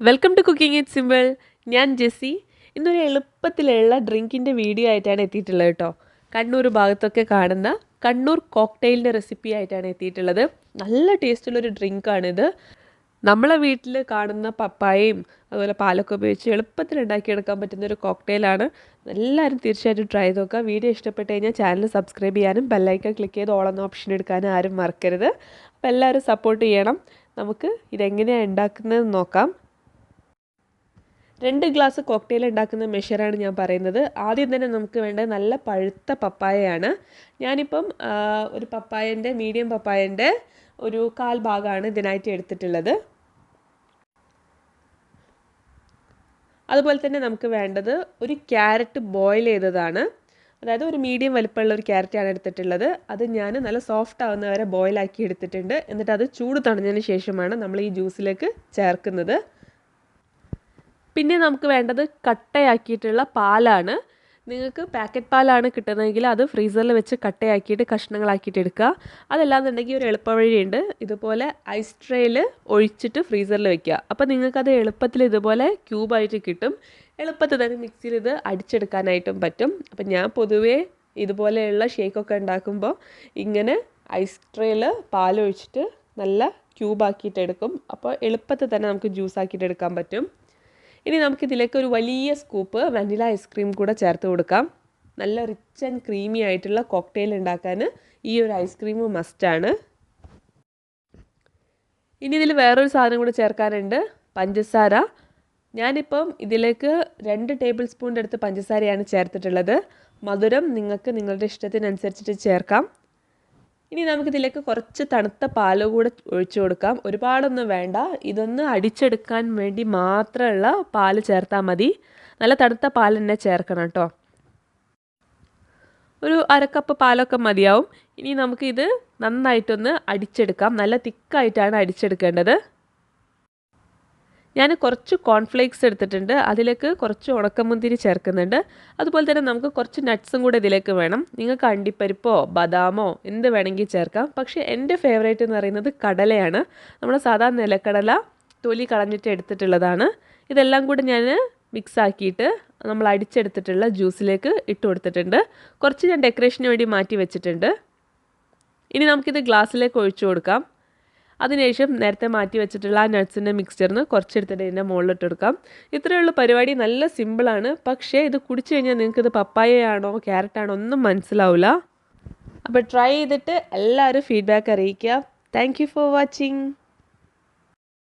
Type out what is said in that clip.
Welcome to cooking it simple. ഞാൻ ജെസ്സി. ഇന്നൊരു എളുപ്പത്തിലുള്ള ഡ്രിങ്കിൻ്റെ വീഡിയോ ആയിട്ടാണ് എത്തിയിട്ടുള്ളത് കേട്ടോ. കണ്ണൂർ ഭാഗത്തൊക്കെ കാണുന്ന കണ്ണൂർ കോക്ടെയിലിൻ്റെ റെസിപ്പി ആയിട്ടാണ് എത്തിയിട്ടുള്ളത്. നല്ല ടേസ്റ്റുള്ളൊരു ഡ്രിങ്കാണിത്. നമ്മളെ വീട്ടിൽ കാണുന്ന പപ്പായയും അതുപോലെ പാലൊക്കെ ഉപയോഗിച്ച് എളുപ്പത്തിൽ ഉണ്ടാക്കിയെടുക്കാൻ പറ്റുന്നൊരു കോക്ടെയിലാണ്. എല്ലാവരും തീർച്ചയായിട്ടും ട്രൈ ചെയ്ത് നോക്കുക. വീഡിയോ ഇഷ്ടപ്പെട്ട് കഴിഞ്ഞാൽ ചാനൽ സബ്സ്ക്രൈബ് ചെയ്യാനും ബെല്ലൈക്കൺ ക്ലിക്ക് ചെയ്ത് ഓൾ എന്ന ഓപ്ഷൻ എടുക്കാനും ആരും മറക്കരുത്. അപ്പോൾ എല്ലാവരും സപ്പോർട്ട് ചെയ്യണം. നമുക്ക് ഇതെങ്ങനെയാണ് ഉണ്ടാക്കുന്നത് നോക്കാം. 2 ഗ്ലാസ് കോക്ടെയിൽ ഉണ്ടാക്കുന്ന മെഷറാണ് ഞാൻ പറയുന്നത്. ആദ്യം തന്നെ നമുക്ക് വേണ്ടത് നല്ല പഴുത്ത പപ്പായയാണ്. ഞാനിപ്പം ഒരു മീഡിയം പപ്പായൻ്റെ ഒരു 1/4 ഭാഗമാണ് ഇതിനായിട്ട് എടുത്തിട്ടുള്ളത്. അതുപോലെ തന്നെ നമുക്ക് വേണ്ടത് ഒരു ക്യാരറ്റ് ബോയിൽ ചെയ്തതാണ്. അതായത് ഒരു മീഡിയം വലിപ്പമുള്ള ഒരു ക്യാരറ്റാണ് എടുത്തിട്ടുള്ളത്. അത് ഞാൻ നല്ല സോഫ്റ്റ് ആവുന്ന വരെ ബോയിലാക്കി എടുത്തിട്ടുണ്ട്. എന്നിട്ട് അത് ചൂട് തണിഞ്ഞതിന് ശേഷമാണ് നമ്മൾ ഈ ജ്യൂസിലേക്ക് ചേർക്കുന്നത്. പിന്നെ നമുക്ക് വേണ്ടത് കട്ടയാക്കിയിട്ടുള്ള പാലാണ്. നിങ്ങൾക്ക് പാക്കറ്റ് പാലാണ് കിട്ടുന്നതെങ്കിൽ അത് ഫ്രീസറിൽ വെച്ച് കട്ടയാക്കിയിട്ട് കഷ്ണങ്ങളാക്കിയിട്ട് എടുക്കുക. അതല്ലാന്നുണ്ടെങ്കിൽ ഒരു എളുപ്പവഴിയുണ്ട്. ഇതുപോലെ ഐസ് ട്രേയിൽ ഒഴിച്ചിട്ട് ഫ്രീസറിൽ വെക്കുക. അപ്പോൾ നിങ്ങൾക്കത് എളുപ്പത്തിൽ ഇതുപോലെ ക്യൂബായിട്ട് കിട്ടും. എളുപ്പത്തിൽ തന്നെ മിക്സിയിൽ ഇത് അടിച്ചെടുക്കാനായിട്ടും പറ്റും. അപ്പം ഞാൻ പൊതുവേ ഇതുപോലെയുള്ള ഷേക്കൊക്കെ ഉണ്ടാക്കുമ്പോൾ ഇങ്ങനെ ഐസ് ട്രേയിൽ പാലൊഴിച്ചിട്ട് നല്ല ക്യൂബാക്കിയിട്ട് എടുക്കും. അപ്പോൾ എളുപ്പത്തിൽ തന്നെ നമുക്ക് ജ്യൂസ് ആക്കിയിട്ട് എടുക്കാൻ പറ്റും. ഇനി നമുക്കിതിലേക്ക് ഒരു വലിയ സ്കൂപ്പ് വനില ഐസ്ക്രീം കൂടെ ചേർത്ത് കൊടുക്കാം. നല്ല റിച്ച് ആൻഡ് ക്രീമി ആയിട്ടുള്ള കോക്ടെയിൽ ഉണ്ടാക്കാൻ ഈ ഒരു ഐസ്ക്രീം മസ്റ്റാണ്. ഇനി ഇതിൽ വേറൊരു സാധനം കൂടെ ചേർക്കാനുണ്ട്, പഞ്ചസാര. ഞാനിപ്പം ഇതിലേക്ക് 2 ടേബിൾ സ്പൂണിൻ്റെ അടുത്ത് പഞ്ചസാരയാണ് ചേർത്തിട്ടുള്ളത്. മധുരം നിങ്ങൾക്ക് നിങ്ങളുടെ ഇഷ്ടത്തിനനുസരിച്ചിട്ട് ചേർക്കാം. ഇനി നമുക്കിതിലേക്ക് കുറച്ച് തണുത്ത പാല് കൂടെ ഒഴിച്ചു കൊടുക്കാം. ഒരുപാടൊന്നും വേണ്ട. ഇതൊന്ന് അടിച്ചെടുക്കാൻ വേണ്ടി മാത്രമുള്ള പാല് ചേർത്താൽ മതി. നല്ല തണുത്ത പാൽ തന്നെ ചേർക്കണം കേട്ടോ. ഒരു 1/2 കപ്പ് പാലൊക്കെ മതിയാവും. ഇനി നമുക്കിത് നന്നായിട്ടൊന്ന് അടിച്ചെടുക്കാം. നല്ല തിക്കായിട്ടാണ് അടിച്ചെടുക്കേണ്ടത്. ഞാൻ കുറച്ച് കോൺഫ്ലേക്സ് എടുത്തിട്ടുണ്ട്. അതിലേക്ക് കുറച്ച് ഉണക്കമുന്തിരി ചേർക്കുന്നുണ്ട്. അതുപോലെ തന്നെ നമുക്ക് കുറച്ച് നട്ട്സും കൂടെ ഇതിലേക്ക് വേണം. നിങ്ങൾക്ക് അണ്ടിപ്പരിപ്പോ ബദാമോ എന്ത് വേണമെങ്കിൽ ചേർക്കാം. പക്ഷേ എൻ്റെ ഫേവറേറ്റ് എന്ന് പറയുന്നത് കടലയാണ്. നമ്മുടെ സാധാരണ നിലക്കടല തൊലി കളഞ്ഞിട്ട് എടുത്തിട്ടുള്ളതാണ്. ഇതെല്ലാം കൂടെ ഞാൻ മിക്സ് ആക്കിയിട്ട് നമ്മൾ അടിച്ചെടുത്തിട്ടുള്ള ജ്യൂസിലേക്ക് ഇട്ട് കൊടുത്തിട്ടുണ്ട്. കുറച്ച് ഞാൻ ഡെക്കറേഷന് വേണ്ടി മാറ്റി വെച്ചിട്ടുണ്ട്. ഇനി നമുക്കിത് ഗ്ലാസ്സിലേക്ക് ഒഴിച്ചു കൊടുക്കാം. അതിനുശേഷം നേരത്തെ മാറ്റി വെച്ചിട്ടുള്ള ആ നട്ട്സിൻ്റെ മിക്സ്ചറിന് കുറച്ചെടുത്തിട്ട് ഇതിൻ്റെ മുകളിലിട്ട് കൊടുക്കാം. ഇത്രയുള്ള പരിപാടി നല്ല സിമ്പിളാണ്. പക്ഷേ ഇത് കുടിച്ചു കഴിഞ്ഞാൽ നിങ്ങൾക്കിത് പപ്പായയാണോ ക്യാരറ്റാണോ ഒന്നും മനസ്സിലാവില്ല. അപ്പോൾ ട്രൈ ചെയ്തിട്ട് എല്ലാവരും ഫീഡ്ബാക്ക് അറിയിക്കുക. Thank you for watching.